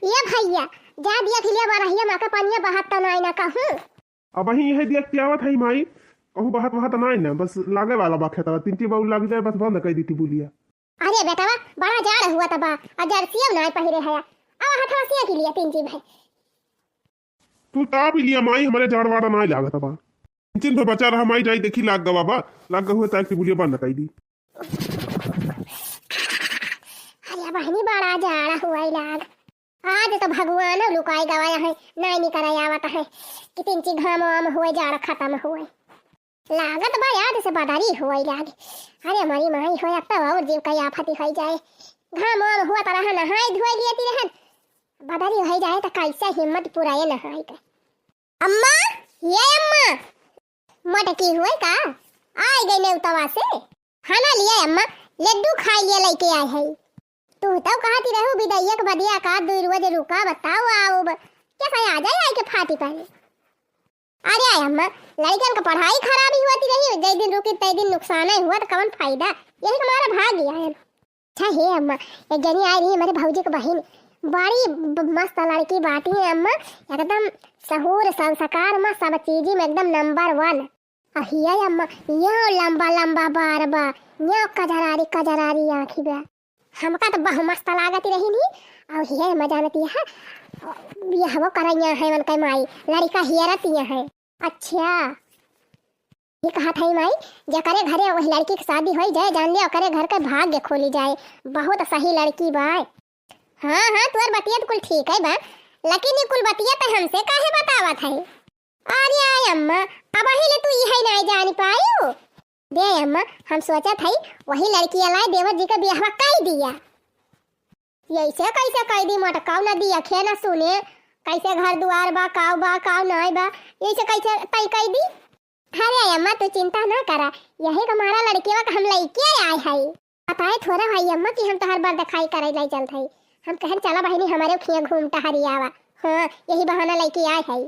ये भैया जा दिया खिलिया बारहिया माका पानिया बहात त नाई ना कहूं। अब वही यह देख के आवत है माई कहूँ बहत बहत ना ना बस लागे वाला बा खेतवा 3 बार लग जाए बस बंद कर दी थी बुलिया। अरे बेटावा बड़ा जाड़ हुआ तबा आ जर्सिया ना पहिरे है अब हथवासिया के लिए 3 भाई तू ता भी लिया माई हमारे जाड़ वाड़ा ना लागत बा 3 पे बचा रहा माई जाई देखी लाग गवा बा लाग हुए ताक की बुलिया बंद कर दी। अरे बहनी बड़ा जाड़ा हुआ लाग आज तो भगवान लुकाई गवाया है नहीं निकल आवत है कि 3 घाम वाम हुए जाड़ा खत्म हुए लागत बा याद से बदारी हुई लागे। अरे हमारी माई हो अब तो और जीव का आफती हो जाए घाम वाम हुआ तरह नहाई धोई लियती रहन बदारी हो जाए तो कैसे हिम्मत पुराए नहाई के। अम्मा ये अम्मा मटकी हुई का आई गई नेवतवा से खाना लिया अम्मा लड्डू खाई लिए लेके आए है तू तब कहती रहू बिदैया के बदिया का 2 रोज रुका बताओ आओ कैसा आ जाए आई के फाटी पहले। अरे अम्मा लड़कियों का पढ़ाई खराबी होती रही जय दिन रुकी तय दिन नुकसान ही हुआ तो कौन फायदा यही हमारा भाग गया है। अच्छा हे अम्मा एक जनी आई रही हमारे भौजी की बहन बड़ी मस्त लड़की बाटी है अम्मा एकदम सहूर संस्कार में सब चीज में एकदम नंबर 1 अहिया अम्मा यो लंबा लंबा बार बा यो कजरारी आँखी बा हमका तो बहु मस्त लागती रही नहीं और हिया मजा आती है यह वो करैया है मन के माई लड़का हियरतिया है। अच्छा ये कहा था माई जे करे घरे वही लड़की की शादी हो जाए जान ले करे घर के भाग्य खोली जाए बहुत सही लड़की बा। हाँ हाँ तुअर बतिया तो कुल ठीक है बा लेकिन ये कुल बतिया तो हमसे काहे बतावत है। अरे अम्मा अब ले तू यही नहीं जान पायो दे अम्मा हम सोचा था वही लड़की लाए देवर जी का ब्याह कर दिया ऐसे कैसे कह दी मटकाव न दिया खे न सुने कैसे घर दुआर बा काव नहीं बा ऐसे कैसे तय कह दी। अरे अम्मा तू चिंता ना करा यही हमारा लड़की का हम लड़के आए है बताए थोड़ा भाई अम्मा कि हम तो हर बार दिखाई करे लाई चलत है हम कहन चला बहनी हमारे खिया घूमता हरियावा। हाँ यही बहाना लड़के आए है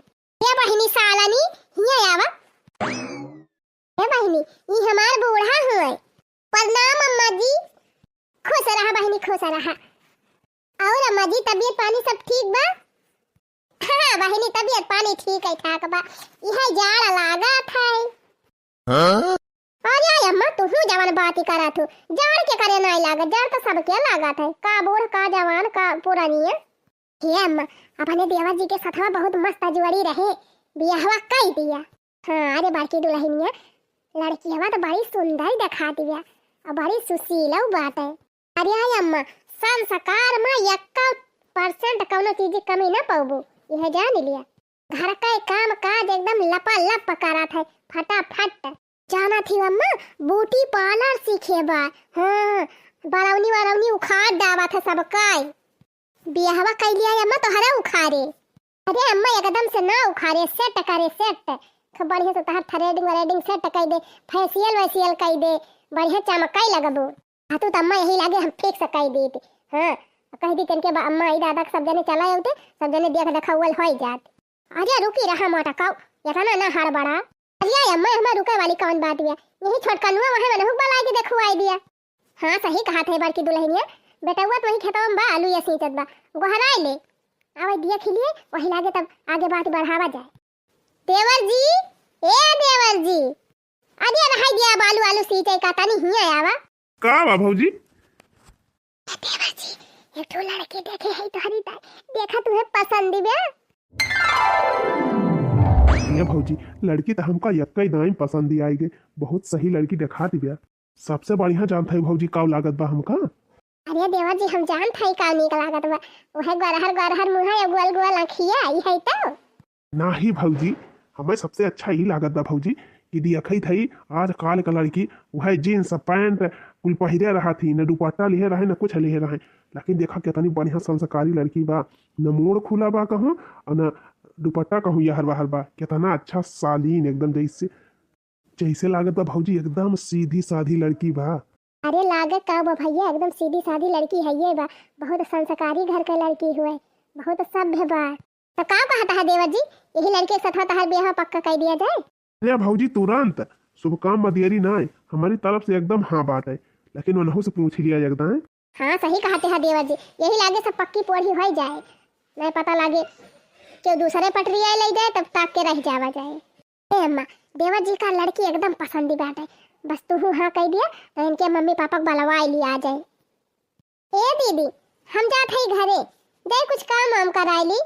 ये बहनी सालानी हिया आवा ये बहनी ये हमार बूढ़ा हुए प्रणाम अम्मा जी खुश रहा बहनी खुश रहा और अम्मा जी तबीयत पानी सब ठीक बा। हाँ बहनी तबीयत पानी ठीक है ठाक बा यह जाड़ लागा था। हाँ? अरे अम्मा तू जवान बात ही करा तू जाड़ के करे नहीं लागा जाड़ तो सबके लागा था का बूढ़ का जवान का पुरानी है। ये अम्मा अपने देवर जी के साथ बहुत मस्त जुड़ी रहे बियाहवा कर दिया। हाँ अरे बाकी दुल्हनिया लड़की हवा तो बड़ी सुंदर दिखा दिया और बड़ी सुशीला बात है। अरे अम्मा संस्कार में 1% कौनो चीज कमी न पाबू यह जान लिया घर का काम काज एकदम लपालप करा था फटाफट जाना थी अम्मा ब्यूटी पार्लर सीखे बा। हाँ बरौनी उखाड़ डावा था सबका बियाहवा कर लिया अम्मा तो हरा उखाड़े। अरे अम्मा एकदम से ना उखाड़े सेट करे सेट बढ़िया से तहर थ्रेडिंग सेट कर दे फेशियल कर दे बढ़िया चमकाई लगबो तू तो अम्मा यही लागे हम ठीक से कह दी थी। हाँ कह दी तनके अम्मा ई दादा सब जने चला आउते सब जने देख देखा हुआ हो जात। अरे रुकी रहा मोटा काऊ यतना ना हड़ बड़ा। अरे अम्मा हमार रुके वाली कौन बात है यही छोटकनुआ वहां मैंने हुक बला के देखवाई दिया। हाँ सही कहा थे बड़की दुल्हनिया बेटा हुआ तो वही खेतवा में बा आलू या सींचत बा गोहराई ले आवे दिया खिलिए वही लागे तब आगे बात बढ़ावा जाए। देवर जी ए देवर जी अरे रहाई दिया बालू आलू सींचे का तनी हिया आवा का बा भौजी देवर जी एक तो लड़के देखे है तोहरी देखा तुम्हें पसंद बे। ये भौजी लड़की तो हमका यक्का दाई पसंद ही आई गई बहुत सही लड़की दिखा दी बिया सबसे बढ़िया जानता है भौजी का लागत बा हमका। अरे देवर जी हम जान था का निक लागत बा वह गरहर मुंह या गोल गोल आँखिया आई है तो ना ही भौजी हमें सबसे अच्छा ही लागत बा भौजी कि दिखई थई आज काल का लड़की वह जीन्स पैंट कुल पहिरे रहा थी न दुपट्टा लिए रहे न कुछ लिए रहे लेकिन देखा कितनी बढ़िया संस्कारी लड़की बा न मोड़ खुला बा कहूँ और न दुपट्टा कहूँ यहर बाहर बा कितना अच्छा सालीन एकदम जैसे जैसे लागत बा भौजी एकदम सीधी साधी लड़की बा। अरे लागत का बा भैया एकदम सीधी साधी लड़की है ये बा बहुत संस्कारी घर का लड़की हुए बहुत सभ्य बा तो का कहता है देवर जी यही लड़के के साथ तहार ब्याह पक्का कर दिया जाए। अरे भौजी तुरंत शुभ काम मदियरी ना हमारी तरफ से एकदम हाँ बात है लेकिन उन्हों से पूछ लिया एकदम। हाँ सही कहते हैं देवर जी यही लागे सब पक्की पोड़ी हो जाए नहीं पता लगे कि दूसरे पटरिया ले जाए तब ताक के रह जावा जाए। ए अम्मा, देवर जी का लड़की एकदम पसंद ही बात है, बस तू हाँ कह दिया तो इनके मम्मी पापा को बुलवा लिया आ जाए। ए दीदी, हम जाते ही घरे, जाए कुछ काम वाम कराई ली,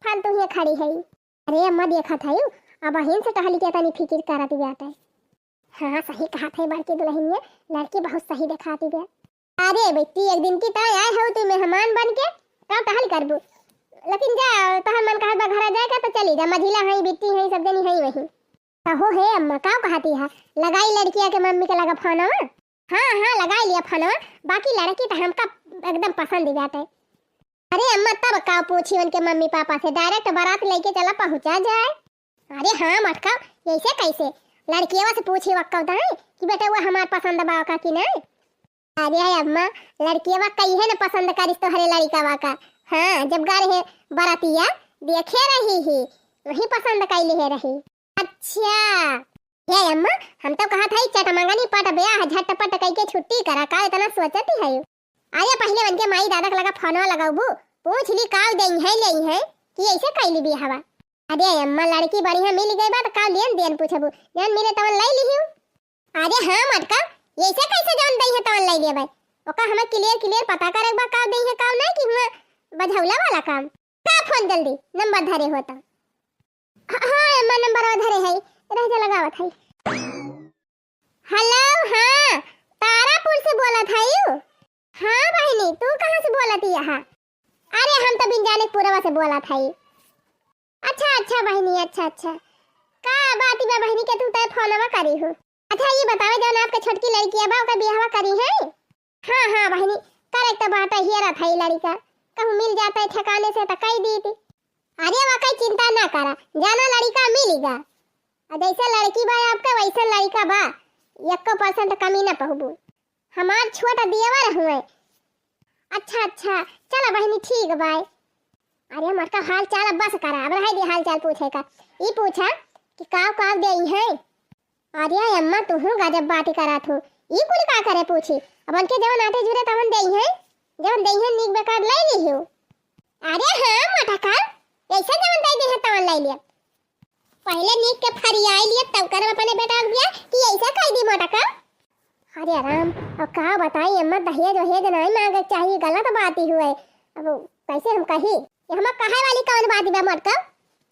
फालतू ही खड़ी है। अरे अम्मा देखा था यू, अब बहन से टहली के तनी फिक्र करती बात है। हाँ सही कहा था बड़की दुल्हन, लड़की बहुत सही दिखाती बे। अरे बेटी, एक दिन की तरह आए हो तू मेहमान बन के, तब टहल करबू, लेकिन जा तहर मन कहत बा घर जाएगा तो चली जा, मझिला है बिट्टी है सब जनी है वही। कहो हे अम्मा, का कहती है लगाई लड़किया के मम्मी के लगा फोनवा? हाँ हाँ लगाई लिया फोनवा, बाकी लड़की तो हमका एकदम पसंद ही जाता है। अरे अम्मा तब का पूछी उनके मम्मी पापा से, डायरेक्ट बारात लेके चला पहुंचा जाए। अरे हाँ मटका, ऐसे कैसे लड़कियों से पूछी वक्का कि बेटा वो हमार पसंद बा का कि नहीं? अरे अम्मा, लड़कियों कही है ना पसंद करिस तो हरे लड़का वाका। हाँ जब गा रहे बरातिया देखे रही ही वही पसंद कैली है रही। अच्छा ये अम्मा, हम तो कहा था चटमंगनी पट ब्याह झटपट कई के छुट्टी करा, का इतना सोचती है? अरे पहले उनके माई दादा के लगा फोनवा लगाबू, पूछ ली काव देई है ले है कि ऐसे कैली भी हवा। अरे अम्मा, लड़की बढ़िया मिल गई बा तो का लेन देन पूछबू, जान मिले तवन ले लिहियो। अरे हाँ मटका, ऐसे कैसे जान दई है तवन ले ले भाई, ओका हमें क्लियर पता करे बा का दई है का नहीं कि हुआ बझौला वाला काम। का फोन जल्दी नंबर धरे होता। हाँ अम्मा नंबर धरे है, रह जा लगावत है। हेलो, हाँ तारापुर से बोला था यू? हाँ बहनी, तू कहाँ से बोला थी यहाँ? अरे हम तो बिन जाने पूर्वा से बोला था। अच्छा बहनी, अच्छा का बात बा बहनी के तू तय फोनवा करी हो? अच्छा ये बतावे जौन आपके छोटकी लड़की बा ओकर बियाहवा करी है? हाँ बहनी, करेक्ट बात है, हियरा था लड़का कहूँ मिल जाता है ठिकाने से तो कह दी थी। अरे वाकई चिंता ना करा, जाना लड़का मिलेगा, जैसे लड़की बा आपका वैसा लड़का बा, 1% कमी ना पहुबू, हमार छोटा देवर हुए। अच्छा चला बहनी ठीक बाय। अरे मरका हाल चाल बस करा, अब रह दे हाल चाल पूछे का, ये पूछा कि काव देई है। अरे अम्मा तू गजब बात करा थू, ये कुल का करे पूछी, अब उनके जवन आटे जुरे तवन देई है, जवन देई है नीक बेकार ले लियो। अरे हाँ मोटा का, ऐसा जवन दे है तवन ले लिया, पहले नीक के फरियाई लिए तब कर अपने बेटा दिया कि ऐसा कह दी मोटा का। अरे आराम, अब का बताई अम्मा, दहेज नहीं मांगे चाहिए, गलत बात ही हुए, अब कैसे हम कही, हम कहे वाली कौन बात बा मोटा?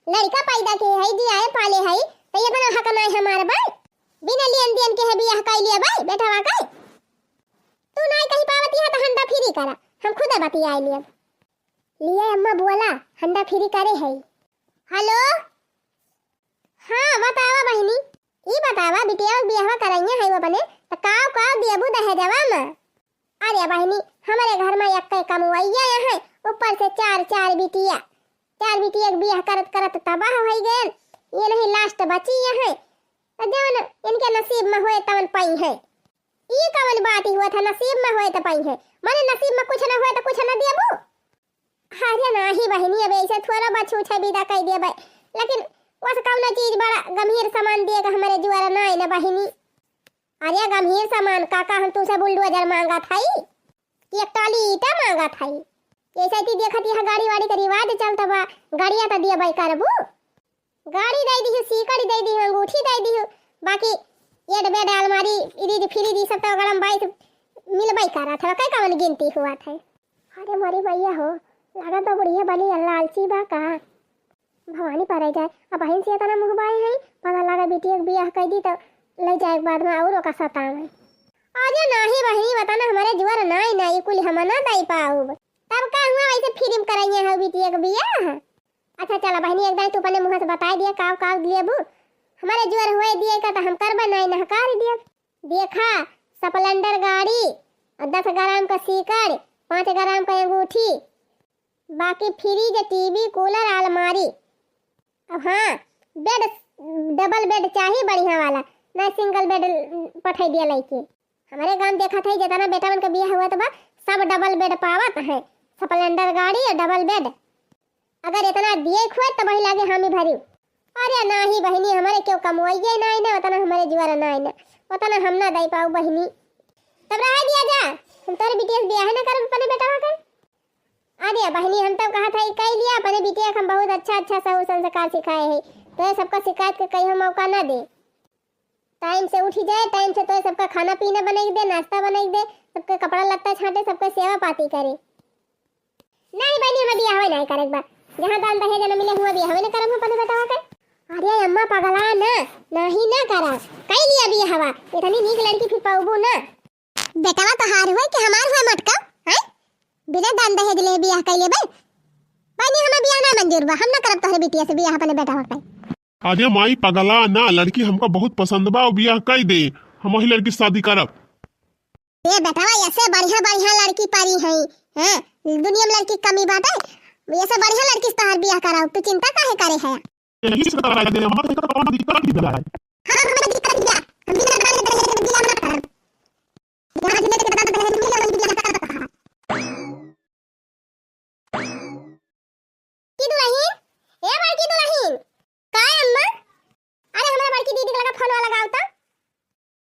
लड़का पैदा के है जी आए पाले है तो ये बना हक नहीं हमारे भाई, बिना लेन देन के है बियाह कर लिया भाई बेटा वाका। तू नहीं कहीं पावती है तो हंडा फ्री करा, हम खुद बतिया लिए अम्मा बोला हंडा फ्री करे है। हेलो हाँ बतावा बहनी, ये बतावा बिटिया बियाह कराइए है वो बने तो काव देबू दहेजवा में? अरे बहनी हमारे घर में एक कमवैया है, ऊपर से चार बिटिया के बियाह करत तबाह हो गए, ये नहीं लास्ट बची है, जवन इनके नसीब में होए तवन पाई है। ये कवन बात ही हुआ था, नसीब में होए तो पाई है, माने नसीब में कुछ ना होए तो कुछ ना देबू। अरे नहीं बहनी, अब ऐसे थोड़ा बचू छे विदा कह दे भाई, लेकिन वस कौन चीज बड़ा गंभीर सामान देगा हमारे जुआरा नहीं ना बहनी। अरे गंभीर सामान काका हम तुझसे बुलडोजर मांगा था, एक टाली ईटा मांगा था, ऐसा ती देखती है गाड़ी वाड़ी का रिवाज चलता बा, गाड़िया तो दिया भाई करबू, गाड़ी दे दी, सीकड़ी दे दी, अंगूठी दे दी, बाकी ये बेड अलमारी इधर फिरी दी सब तो गरम बाई मिल बाई करा था, कई कवन गिनती हुआ था। अरे मारी भैया हो लगा तो बढ़िया बनी लालची बा का भवानी पर जाए, अब बहन से तना मुँह बाई है, पता लगा बेटी एक बियाह कर दी तो ले जाए बाद में और का सताव है। अरे नहीं बहनी बताना हमारे जुआर नहीं कुल हम ना दई पाऊ, तब का हुआ वैसे फिल्म कराइए है बेटी एक बियाह। अच्छा चला बहनी एक दाई तू अपने मुंह से बता दिया काव दिए बू, हमारे जुआर हुए दिए का तो हम करबा नहीं नहकार दिया। देखा स्प्लेंडर गाड़ी, 10 ग्राम का सीकड़, 5 ग्राम का अंगूठी, बाकी फ्रिज टीवी कूलर अलमारी। अब हाँ बेड डबल बेड चाहिए बढ़िया वाला, ना सिंगल बेड पठा दिया लइके। हमारे गांव देखा था जितना बेटा मन का बियाह हुआ था सब डबल बेड पावत है, स्प्लेंडर गाड़ी और डबल बेड, अगर इतना दिए खुआ तो वही लागे हम ही भरी। अरे नहीं बहनी हमारे क्यों कमवाइए नहीं ना, उतना हमारे जुआरा नहीं ना, उतना हम ना दे पाऊ बहनी, तब रह दिया जा, हम तोरे बिटिया बियाह ना कर अपने बेटा का। अरे बहनी हम तो कहा था कह लिया अपने बिटिया को हम बहुत अच्छा अच्छा सही संस्कार सिखाए है, तो ये सबका शिकायत के कहीं मौका ना दे। टाइम से उठी जाए, टाइम से तो सबका खाना पीना बनाई दे, नाश्ता बनाई दे, सबके कपड़ा लत्ता छाटे, सबका सेवा पाती करे। नहीं बहनी हम बियाह नहीं करब बा, जहां दान दहेज न मिले हुआ बियाह न करब अपन बतावा के। अरे अम्मा पगला ना, नहीं ना करा कह लिया बियाह इतनी नीक लड़की फिर पाऊबू ना। बेटावा तो हार हुआ कि हमार हुआ मटका हैं, बिना दान दहेज ले बियाह कर लेबे। बहनी हम बियाह ना मंजूर बा, हम ना करब तोहरे बिटिया से बियाह अपने बेटावा के। अरे माई पगला ना, लड़की हमको बहुत पसंद बा, बियाह कई दे, हम वही लड़की से शादी करब। ये बेटावा ऐसे बढ़िया बढ़िया लड़की पारी है हैं, दुनिया में लड़की कमी बात है, ऐसे बढ़िया लड़की से तोहर बियाह कराओ, तू चिंता काहे करे है। यही से करा दे, हमको तो कौन दिक्कत की है। हां हमें दिक्कत दिया, हम बिना दान दहेज के बियाह ना करब। यहां जिले के दान दहेज मिले वाली बियाह करब। की दुल्हन ए बड़की दुल्हन काय अम्मा, अरे हमरा बड़की दीदी लगा फोन वाला लगाओ तो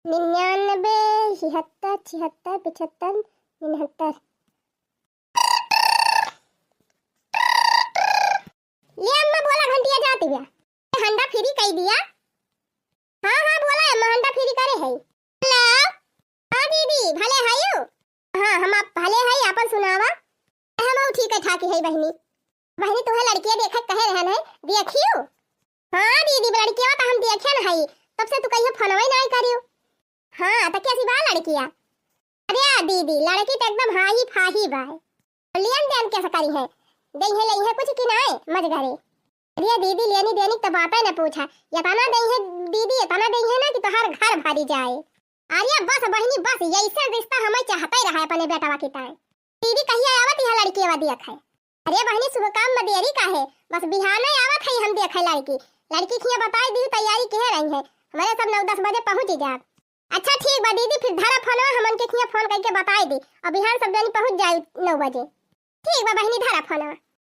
99 76 76 75 69। ले अम्मा बोला घंटिया जाती है, हंडा फ्री कह दिया। हाँ बोला अम्मा हंडा फ्री करे है। हेलो हाँ दीदी भले हायो, हाँ हम आप भले है, अपन सुनावा। हम ठीक है ठाकी है बहनी, बहनी तुम्हें लड़कियां देखत कहे रहन है देखियो। हाँ दीदी लड़कियां तो हम देखे न हई, तब से तू कहियो फोनवा नहीं करियो। हाँ तो कैसी बा लड़कियां। अरे दीदी लड़की तो एकदम हाही फाही बा, लेन देन कैसे करी है, दई है लई है कुछ कि नहीं मजगरे। अरे दीदी लेनी देनी तो बात है ना पूछा, ये तना दई है दीदी, ये तना दई है ना कि तोहार घर भरी जाए। अरे बस बहनी बस ऐसा रिश्ता हमें चाहते रहा अपने बेटावा की ताए। दीदी कहिया आवत यहां लड़की आवा देख है। अरे बहनी सुबह काम में देरी का है, बस बिहाने आवत है हम देखे लड़की। लड़की खिया बताई दी तैयारी कह रही है, हमारे सब 9-10 बजे पहुंच जाए। अच्छा ठीक बा दीदी, फिर धरा फोन हमन के खिया फोन करके बताई दी, और बिहान सब जन पहुंच जाए 9 बजे। ठीक बा बहनी धरा फोन।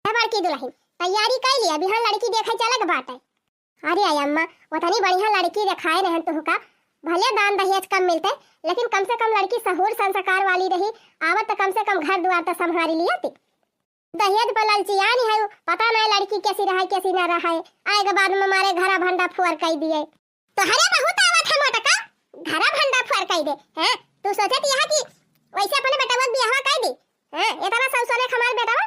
बड़की दुल्हन तैयारी कर लिया, बिहान लड़की देखे चलक बाटे। अरे अम्मा उतनी बढ़िया लड़की दिखाए रहन तो का, भले दान दहेज कम मिलते, लेकिन कम से कम लड़की सहूर संस्कार वाली रही, आवत तो कम से कम घर द्वार तो संभाली लिया थी। दहेज पर लालचिया नहीं है, पता नहीं लड़की कैसी रहा कैसी ना रहा है, आएगा बाद में हमारे घरा भंडा फुअर कर दिए। तो हरे बहुत आवत है मोटका, घरा भंडा फुअर कर दे हैं। तू सोचत यहां कि वैसे अपने बेटावा बियाह कर दी हैं, इतना सब सोने हमारे बेटावा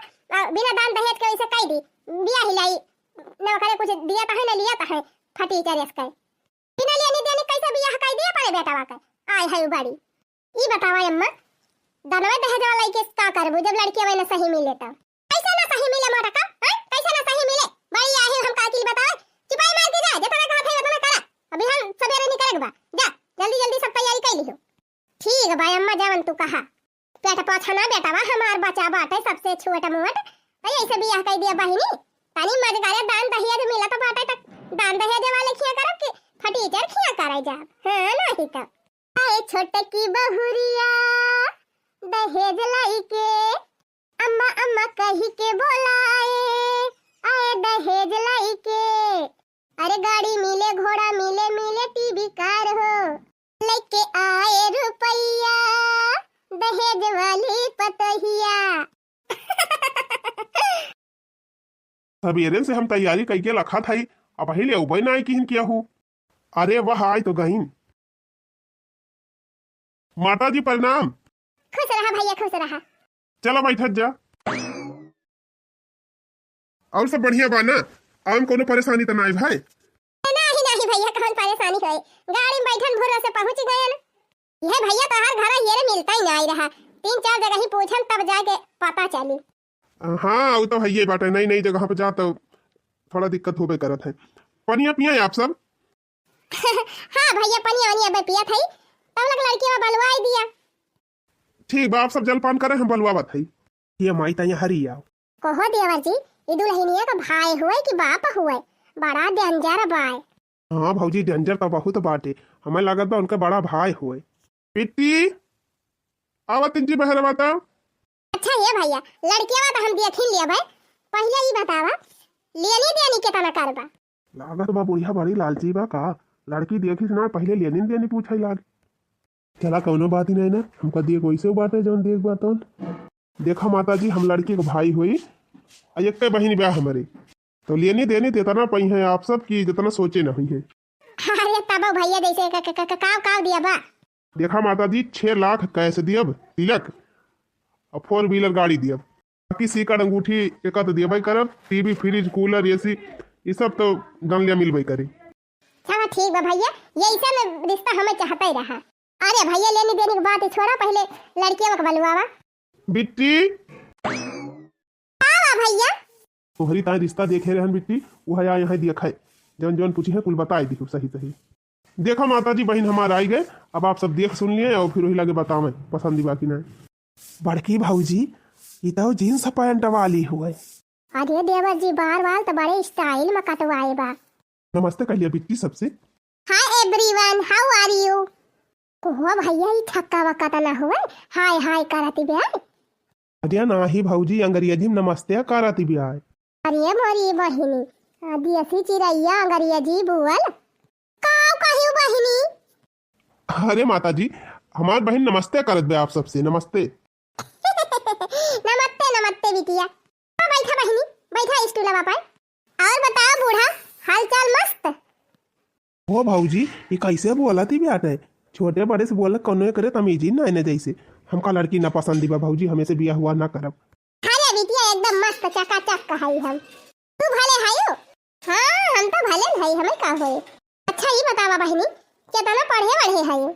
बिना दान दहेज के वैसे कर दी बियाह हिलाई न करे, कुछ दिया तो है ना लिया तो है फटी चरेस कर, बिना लेनी देनी कैसे बियाह कर दिया पड़े बेटावा का। आय है बड़ी ई बतावा अम्मा, दानवे दहेज वाला के का करबो जब लड़की वैसे सही मिले तो। कैसे ना सही मिले मोटका हैं, कैसे ना सही मिले, बड़ी आहे हम काकिल बताओ। चिपाई मार के जा, जितना कहा था उतना करा, अभी हम सवेरे निकलक बा, जा जल्दी जल्दी सब तैयारी कर लियो। ठीक बा अम्मा जावन तू कहा, पेट पोछना बेटावा हमार बच्चा बाटे सबसे छोटा मोट, ऐसे बियाह कर दिया बहिनी। तानी मजगारे दान दहेज मिला तो बाटे तक दान दहेज वाले खिया करब के फटीचर खिया करे जा। हां नहीं तो आए छोटे की बहुरिया दहेज लाई के, अम्मा अम्मा कही के बोलाए, आए दहेज लाई के। अरे गाड़ी मिले घोड़ा मिले मिले टीवी कार हो, लेके आए रुपैया दहेज वाली पतहिया। सवेरे से हम तैयारी करके रखा था, अब पहले उबई ना किन किया हूँ। अरे वह आए तो गहीन। माता जी प्रणाम। खुश रहा भैया खुश रहा। चला बैठत जा। और सब बढ़िया बा ना, आम कोनो परेशानी तो नहीं भाई। नहीं नहीं भैया कौन परेशानी है, गाड़ी में बैठन भोर से पहुंच गए ना। यह भैया तो हर घर ये मिलता ही नहीं रहा, 3-4 जगह ही पूछन तब जाके पता चली। हाँ वो तो है ये बात है, नई नई जगह पे जा तो थोड़ा दिक्कत होबे करत है। पनिया पिया आप सब। हाँ भैया पनिया वनिया बे पिया थई, तब लग लड़की में बलवाई दिया। ठीक बा आप सब जलपान करे, हम बलवावत है। ये माई ता हरी आओ कहो देवर जी, ई दुल्हनिया का भाई हुए कि बाप हुए, बड़ा डेंजर बाय। हाँ भौजी डेंजर तो बहुत बाटे, हमें लागत बा उनका बड़ा भाई हुए। पिट्टी आवत जी बहर बाता। अच्छा ये भैया लड़कियां तो हम देख ही लिया भाई, पहले ही बतावा लेनी देनी के तना करबा। लागत बा बुढ़िया बड़ी लालची बा का, लड़की देखी ना पहले लेनी देनी पूछाई लाग। चला कौनो बात ही नहीं ना, हमका दिए कोई से बाटे जौन देख बातों। देखा माता जी, हम लड़की को भाई हुई और एक बहन ब्याह हमारे, तो लेनी देनी देतना पई है आप सब की जितना सोचे न हुई है। अरे तब भैया जैसे काव दिया बा। देखा माता जी, 6 लाख कैसे दियब तिलक और 4 व्हीलर गाड़ी दियब, बाकी सिकड़ अंगूठी एक तो दियब करब, टीवी फ्रिज कूलर एसी ये सब तो गंलिया मिलबे करे। चलो ठीक बा भैया, ये ऐसा में रिश्ता हमें चाहता ही रहा। अरे भैया लेनी देनी की बात छोड़ा, पहले लड़कियों को बलवावा। बिट्टी आवा भैया। तोहरी ताई रिश्ता देखे रहन बिट्टी, वह यहाँ देखा है, जौन जौन पूछी है कुल बताए दी सही सही। देखो माता जी, बहन हमारा आई गए, अब आप सब देख सुन लिए और फिर वही लगे बतावे पसंद ही बाकी नहीं। बड़की भाऊजी ये तो जींस पैंट वाली हुए। अरे देवर जी बार बार तो बड़े स्टाइल में कटवाए बा। नमस्ते कहिए बिट्टी सबसे। Hi everyone, how are you? ओहो भैया ये थक्का वक्का तो ना हुए, हाय हाय करती बे। अरे नाही भाऊजी, अंग्रेजी में नमस्ते करती भी आए। अरे मोरी बहिनी, देसी चिड़ैया अंग्रेजी बोल काव कहियो बहिनी। अरे माता जी, हमार बहन नमस्ते करत बे आप सबसे, नमस्ते। नमस्ते नमस्ते बिटिया। बैठा बहिनी, बैठा स्टूलवा पर। और बताओ बूढ़ा, हाल चाल मस्त? हो भाऊजी, ये कैसे बोला थी बेटे, छोटे बड़े से बोला कौन करे तमीज ही ना इन्हें जैसे। हमका लड़की ना पसंद दिबा भाऊजी, हमें से बिया हुआ ना करब। अरे बिटिया एकदम मस्त चकाचक कहाई हम। तू भले हायो? हाँ हम तो भले भाई, हमें का होए। अच्छा ये बतावा बहिनी, कितना पढ़े बढ़े हायो?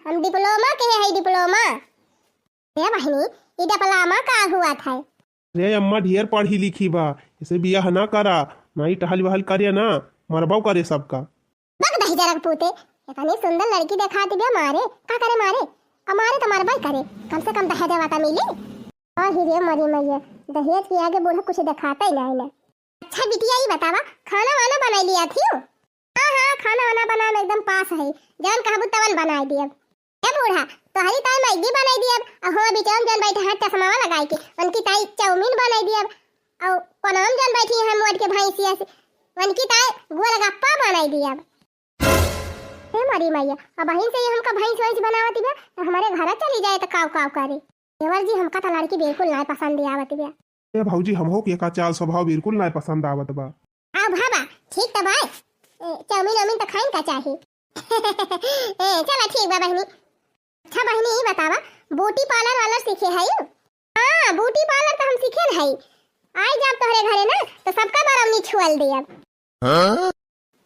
हम डिप्लोमा के है, डिप्लोमा। ये बहिनी ये डिप्लोमा का हुआ था? रे अम्मा ढेर पढ़ी लिखी बा, इसे बिया ना करा, ना ही टहल वहल करे ना मरबाऊ करे सबका। बक दही जरक पूते, इतनी सुंदर लड़की देखा दी बे, मारे का करे मारे, हमारे तो मरबाई करे, कम से कम दहेज वाता मिली। और हीरे मरी मैया, दहेज के आगे बूढ़ा कुछ दिखाता ही नहीं ना। अच्छा बिटिया ये बतावा, खाना वाना बना लिया थी? हाँ हाँ खाना वाना बनाने एकदम पास है, जौन कहबू तवन बनाई दियब। ए बूढ़ा तोहरी ताई मैगी बनाई दियब, और हो बिचौन जौन बैठा है चश्मावा लगाई के उनकी ताई चाउमीन बनाई दियब, और कोनम जौन बैठी है मोट के भैंसिया से उनकी ताई गोलगप्पा बनाई दियब। हे मरी मैया, अब बहन से हमका भैंस वैंस बनावती बे, तो हमारे घर चली जाए तो काव काव करे। देवर जी हमका तो लड़की बिल्कुल नहीं पसंद आवती बे। ए भाऊजी, हमहो के का चाल स्वभाव बिल्कुल ना पसंद आवत बा। आ भाबा ठीक तो भाई, चाउमीन वाउमीन तो खाइन का चाहिए। चला ठीक बा बहनी। अच्छा बहनी ये बतावा, ब्यूटी पार्लर वाला सीखे है यू? हाँ ब्यूटी पार्लर तो हम सीखे है। आई जब तोहरे घरे ना तो सबका बरौनी छुअल दियब।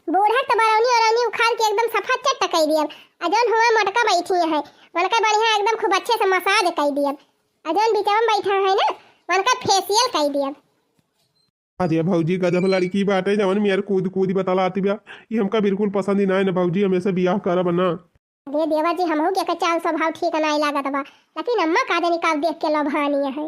बूढ़ा तो बरौनी औरौनी उखाड़ के एकदम सफा चट कर दियब, आ जौन हुआ मोटका बैठी है उनका बढ़िया एकदम खूब अच्छे से मसाज कर दियब, आ जौन बीचवा में बैठा है ना उनका फेशियल कर दियब। अरे भाऊजी गजब लड़की बाटे, जवन मेरे कूद कूद बतलाती बा, ये हमका बिल्कुल पसंद ही ना है ना भाऊजी, हमें से बियाह करब ना। अरे देवर जी हमहू के चाल स्वभाव ठीक नहीं लागत बा, लेकिन अम्मा का देनी का देख के लोभानी है।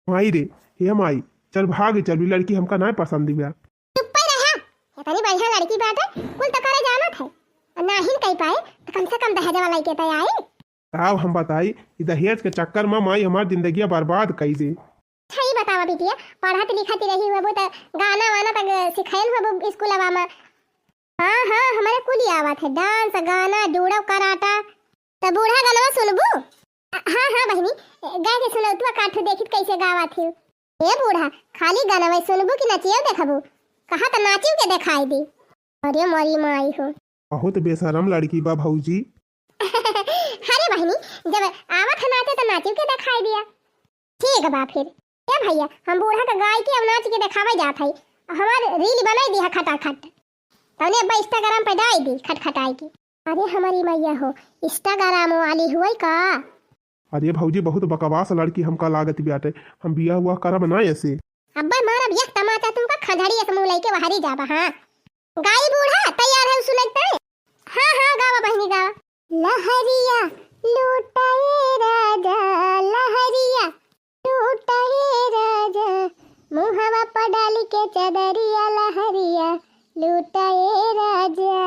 माई रे, हे माई चल भाग चल, लड़की हमका ना पसंद दिया। चुप पे रहा, इतनी बढ़िया लड़की बात है, कुल तो करे जानत है, ना ही कह पाए तो कम से कम दहेज वाला के तो आए। अब हम बताई, दहेज के चक्कर में माई हमारी जिंदगी बर्बाद कर दे। सही बतावा बिटिया, पढ़त लिखत रही हुआ तो गाना वाना तक सिखाइल हुआ स्कूलवा में। हाँ हाँ हमारे कुल आवत है, डांस गाना जूड़ो कराटा। तो बूढ़ा गाना सुनबू? हाँ हाँ बहनी गा के सुनो, तू काठू देखित कैसे गावत थी। ए बूढ़ा खाली गाना वही सुनबू कि नचियो देखबू? कहा तो नाचियो के दिखाई दी। अरे मोरी माई हो, बहुत बेशरम लड़की बा भाऊजी। अरे बहनी जब आवत है नाचे तो नाचियो के दिखाई दिया। ठीक बा फिर ए भैया, हम बूढ़ा का गाय के अब नाच के दिखावे जात है, हमार रील बनाई दी है खटाखट, तने अब इंस्टाग्राम पे डाल दी खटखटाई की। अरे हमारी मैया हो, इंस्टाग्राम वाली हुई का? अरे भाऊजी बहुत बकवास लड़की हमका लागत बाटे, हम बिया हुआ करब ना ऐसे। अब्बा मारा एक टमाटर तुमका खंडड़ी से मुंह लेके बाहरी जाबा। हाँ गाई बूढ़ा तैयार है सुनते? हाँ हाँ गावा बहनी गावा। लहरिया लूटाए राजा, लहरिया लूटाए राजा, मुहवा पर डाली के चदरिया, लहरिया लूटाए राजा।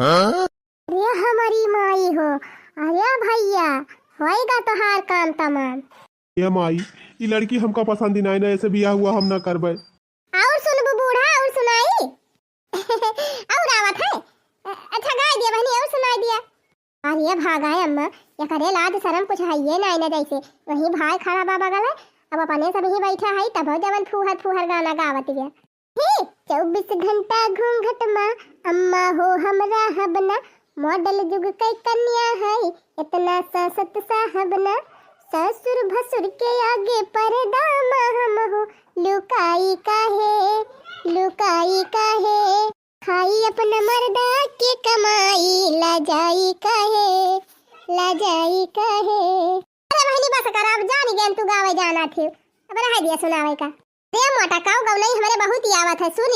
अरे हमारी माई हो, अरे भैया होएगा तोहार काम तमाम। ये माई ये लड़की हमका पसंद ही नहीं ना, ऐसे बिया हुआ हम ना करबे। और सुन बूढ़ा और सुनाई और आवत है। अच्छा गा दिया बहनी और सुनाई दिया। अरे भागाए अम्मा, या करे लाज शरम कुछ है ये नहीं ना जैसे वही भाई खड़ा बा बगल है, अब अपने सब ही बैठा है तब जवन फूहर फूहर गाना गावत गया। हे 24 घंटा घूंघट माँ अम्मा हो हमरा हबना, मॉडल जुग कई कन्या है इतना सासत साहबना, ससुर भसुर के आगे पर्दा हम हो, लुकाई काहे खाई अपना मर्दा के कमाई, लाजाई काहे। अरे बहनी बस कर, अब जानी गेन तू गावे जाना थे, अब रह दिया सुनावे का। रे मोटा काऊ गवलई हमारे बहुत ही आवत है, सुन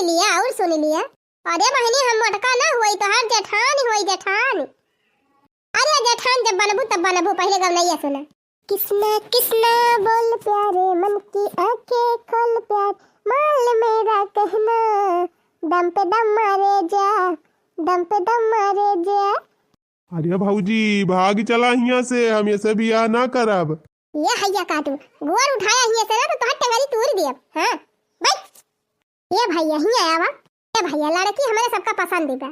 लिया। अरे बहनी हम मोटका ना हुई तो हर जेठान। अरे जेठान जब बनबू पहले गवलई सुना। किसना बोल प्यारे मन की आंखें खोल प्यार, माल मेरा कहना दम पे दम मारे जा। अरे भाऊजी भाग चला यहाँ से, हम ये सब बियाह ना करब। ये हैया काटू गोर उठाया हिया से ना तो हट टंगरी तूर दिया। हां भाई ये भैया ही आया वा, ये भैया लड़की हमारे सबका पसंद है,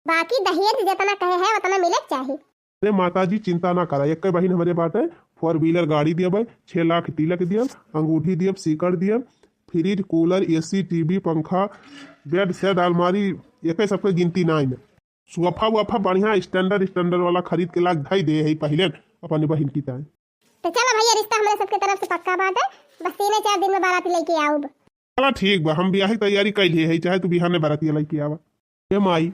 बाकी दहेज जितना कहे है उतना मिले चाहिए। अरे माताजी चिंता ना करा, एक बहन हमारे बाटे 4 व्हीलर गाड़ी दिया भाई, 6 लाख तिलक दिया, अंगूठी दिया, सीकर दिया, फ्रिज कूलर एसी टीवी पंखा बेड सेट अलमारी, एक सबके गिनती ना है। सोफा वफा बढ़िया स्टैंडर्ड वाला खरीद के लाग धाई दे है पहले अपनी बहन की ताए। तो चलो भैया रिश्ता हमारे सबके तरफ से पक्का बात है, बस 3-4 दिन में बाराती लेके आओ। चला ठीक बा, हम ब्याह की तैयारी कर लिए है, चाहे तू बिहार में बाराती लेके आवा। ये माई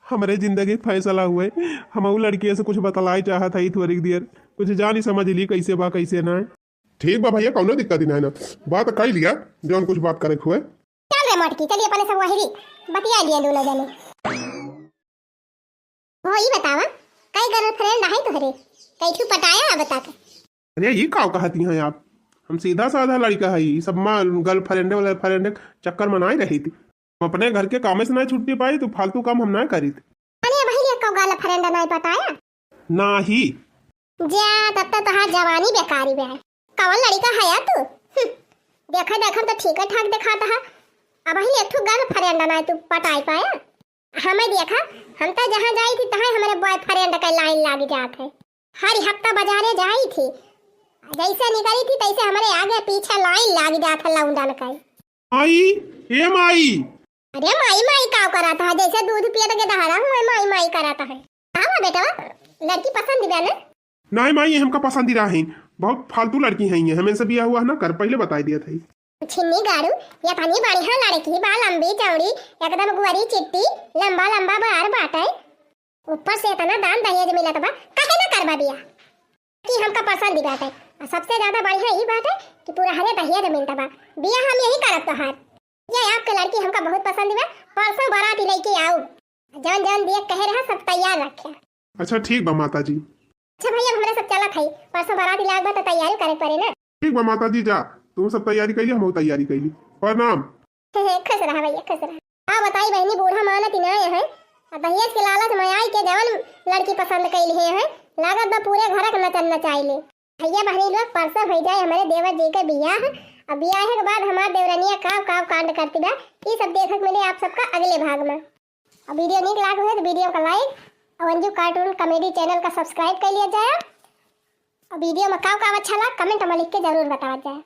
हमारे जिंदगी फैसला हुए, हम लड़की से कुछ बतलाई चाहत है थोड़ी देर, कुछ जानी समझ ली कैसे बा कैसे ना। ठीक बा भैया, कौनो दिक्कत ही ना, बात कर लिया जौन कुछ बात करे हुए। चल रे मोटकी, चलिए अपने सब वही बतिया लिए दोनों जने। वो ही बतावा कई गर्लफ्रेंड है तोहरे, कैठू पटाया बता के। अरे ये का कहती हैं आप, हम सीधा साधा लड़का है, ये सब माँ गर्लफ्रेंड चक्कर मनाई रही थी, हम अपने घर के काम से ना छुट्टी पाई तो फालतू काम हम ना करी थी। अरे भैया को गर्लफ्रेंड नहीं पटाया ना ही जा, तब तक तोहार जवानी बेकारी बे है। कौन लड़का है या तू? देखा तो ठीक है ठाक दिखाता है, अब ही एक ठो गर्लफ्रेंड ना तू पटाई पाया। हमें देखा, हम तो जहाँ जाई थी तहाँ हमारे बॉयफ्रेंड का लाइन लाग जात है। हर हफ्ता बाजारे जाई थी, जैसे निकली थी तैसे हमारे आगे पीछे लाइन लाग जात है लौंडन का। आई ए माई, अरे माई का कराता है, जैसे दूध पिए के दहाड़ा हूँ माई कराता है। हाँ बेटा लड़की पसंद है ना? नहीं माई हमका पसंद ही रही, बहुत फालतू लड़की है ये, हमें से बिया हुआ ना कर पहले बता दिया था। छिन्नी गाड़ू ये पानी बढ़िया लड़की बा, लंबी चौड़ी एकदम गुआरी चिट्टी, लंबा बार बाटे, ऊपर से इतना दान दहेज मिलत बा, काहे ना करबा बिया कि हमका पसंद ही बाटे। और सबसे ज्यादा बढ़िया ये बात है कि पूरा हरे दहेज मिलता बा, बिया हम यही करत तो हाथ। ये आपके लड़की हमका बहुत पसंद बा, परसों बाराती लेके आओ, जौन देख कहे रहा सब तैयार रखे। अच्छा ठीक बा माता जी। अच्छा भैया हमरा सब चलत है, परसों बाराती लाग बा तो तैयारी करे पड़े ना। ठीक बा माता जी, जा तुम सब तैयारी कैली, हम तैयारी कैली। प्रणाम। खुश रहा भैया खुश रहा। बताई बहनी बूढ़ा मानत ना है, दहेज के लालच में आई के जवन लड़की पसंद कैली है, लागत बा पूरे घर के नचन नचाइले। भैया बहनी लोग परसों हो जाए हमारे देवर जी के बियाह, अब बियाह के बाद हमारे देवरनिया काव कांड करती बा, ये सब देखने को मिले आप सबका अगले भाग में। अब वीडियो नीक लाग हो तो वीडियो का लाइक और अंजू कार्टून कॉमेडी चैनल का सब्सक्राइब कर लिया जाए, और वीडियो में काव अच्छा लगा कमेंट में लिख के जरूर बताया जाए।